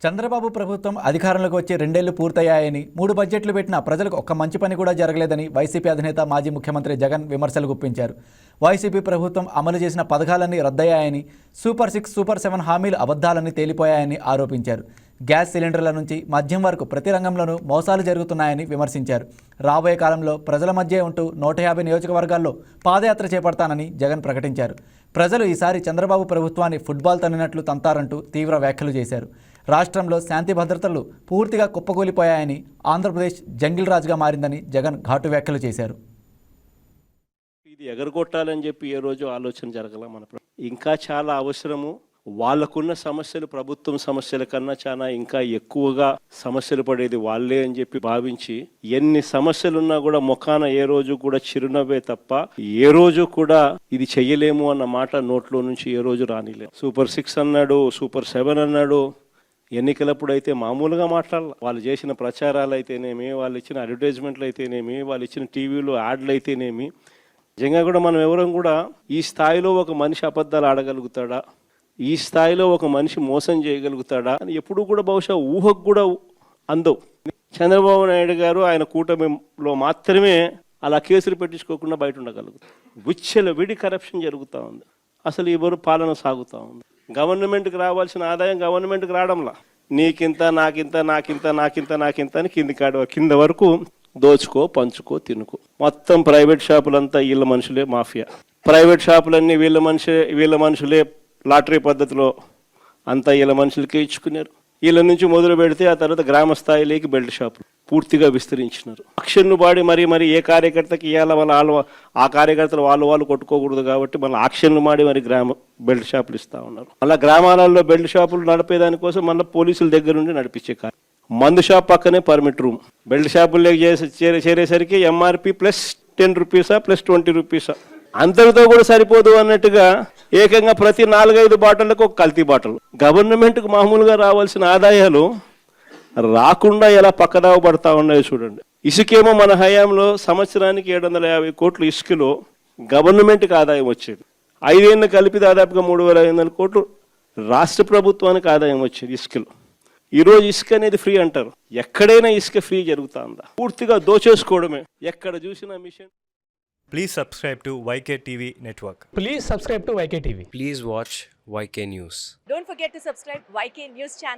చంద్రబాబు ప్రభుత్వం అధికారంలోకి వచ్చి 2 ఏళ్లు పూర్తయ్యాయని 3 బడ్జెట్లు పెట్టినా ప్రజలకు ఒక్క మంచి పని కూడా జరగలేదని వైసీపీ అధినేత మాజీ ముఖ్యమంత్రి జగన్ విమర్శలు గుప్పించారు. వైసీపీ ప్రభుత్వం అమలు చేసిన పథకాలన్నీ రద్దయ్యాయని, సూపర్ 6, సూపర్ 7 హామీలు అబద్ధాలని తేలిపోయాయని ఆరోపించారు. గ్యాస్ సిలిండర్ల నుంచి మద్యం వరకు ప్రతి రంగంలోనూ మోసాలు జరుగుతున్నాయని విమర్శించారు. రాబోయే కాలంలో ప్రజల మధ్య ఉంటూ 150 నియోజకవర్గాల్లో పాదయాత్ర చేపడతానని జగన్ ప్రకటించారు. ప్రజలు ఈసారి చంద్రబాబు ప్రభుత్వాన్ని ఫుట్బాల్ తన్నినట్లు తంతారంటూ తీవ్ర వ్యాఖ్యలు చేశారు. రాష్ట్రంలో శాంతి భద్రతలు పూర్తిగా కుప్పకూలిపోయాయని, ఆంధ్రప్రదేశ్ జంగిల్ రాజ్గా మారిందని జగన్ ఘాటు వ్యాఖ్యలు చేశారు. ఇది ఎగరగొట్టాలని చెప్పి ఏ రోజు ఆలోచన జరగల. ఇంకా చాలా అవసరము. వాళ్ళకున్న సమస్యలు ప్రభుత్వం సమస్యల కన్నా చాలా ఇంకా ఎక్కువగా సమస్యలు పడేది వాళ్ళే అని చెప్పి భావించి ఎన్ని సమస్యలున్నా కూడా ముఖాన ఏ రోజు కూడా చిరునవ్వే తప్ప ఏ రోజు కూడా ఇది చెయ్యలేము అన్న మాట నోట్లో నుంచి ఏ రోజు రానిలేము. సూపర్ 6 అన్నాడు, సూపర్ 7 అన్నాడు. ఎన్నికలప్పుడు అయితే మామూలుగా మాట్లాడాలి. వాళ్ళు చేసిన ప్రచారాలు అయితేనేమి, వాళ్ళు ఇచ్చిన అడ్వర్టైజ్మెంట్లు అయితేనేమి, వాళ్ళు ఇచ్చిన టీవీలో యాడ్లు అయితేనేమి, నిజంగా కూడా మనం ఎవరం కూడా ఈ స్థాయిలో ఒక మనిషి అబద్ధాలు ఆడగలుగుతాడా, ఈ స్థాయిలో ఒక మనిషి మోసం చేయగలుగుతాడా అని ఎప్పుడూ కూడా బహుశా ఊహకు కూడా అందవు. చంద్రబాబు నాయుడు గారు ఆయన కూటమిలో మాత్రమే అలా కేసులు పెట్టించుకోకుండా బయట ఉండగలుగుతారు. విచ్చలవిడి కరప్షన్ జరుగుతూ ఉంది. అసలు ఎవరు పాలన సాగుతూ ఉంది. గవర్నమెంట్కి రావాల్సిన ఆదాయం గవర్నమెంట్కి రావడంలా నీకింత నాకింత నాకింత నాకింత నాకింత అని కింద వరకు దోచుకో, పంచుకో, తినుకో. మొత్తం ప్రైవేట్ షాపులంతా వీళ్ళ మనుషులే మాఫియా. ప్రైవేట్ షాపులన్నీ వీళ్ళ మనుషులే లాటరీ పద్ధతిలో అంతా వీళ్ళ మనుషులకే ఇచ్చుకున్నారు. వీళ్ళ నుంచి మొదలు పెడితే ఆ తర్వాత గ్రామ స్థాయిలోకి బెల్ట్ షాపులు పూర్తిగా విస్తరించినారు. ఆక్షన్ను బాడి మరి ఏ కార్యకర్తకి ఇవ్వాల వాళ్ళు ఆ కార్యకర్తలు వాళ్ళు కొట్టుకోకూడదు కాబట్టి మళ్ళీ ఆక్షన్లు మాడి మరి బెల్ట్ షాపులు ఇస్తూ ఉన్నారు. మళ్ళీ గ్రామాలలో బెల్ట్ షాపులు నడిపేదానికోసం మళ్ళీ పోలీసుల దగ్గర నుండి నడిపించే మందు షాప్ పక్కనే పర్మిట్ రూమ్. బెల్ట్ షాపుల్లోకి చేరేసరికి ఎంఆర్పి ప్లస్ 10 రూపీసా ప్లస్ 20 రూపీసా అంతటితో కూడా సరిపోదు అన్నట్టుగా ఏకంగా ప్రతి 4-5 బాటలకు ఒక కల్తీ బాటలు. గవర్నమెంట్కు మామూలుగా రావాల్సిన ఆదాయాలు రాకుండా ఎలా పక్కదావ పడతా ఉన్నాయో చూడండి. ఇసుకేమో మన హయాంలో సంవత్సరానికి 750 కోట్లు ఇసుకలో గవర్నమెంట్కి ఆదాయం వచ్చేది. 5 ఏళ్ళు కలిపి దాదాపుగా 3500 కోట్లు రాష్ట్ర ప్రభుత్వానికి ఆదాయం వచ్చేది ఇసుకలో. ఈరోజు ఇసుక అనేది ఫ్రీ అంటారు. ఎక్కడైనా ఇసుక ఫ్రీ జరుగుతా ఉందా? పూర్తిగా దోచేసుకోవడమే. ఎక్కడ చూసినా machine. Please subscribe to YK TV Network. Please subscribe to YK TV. Please watch YK News. Don't forget to subscribe YK News channel.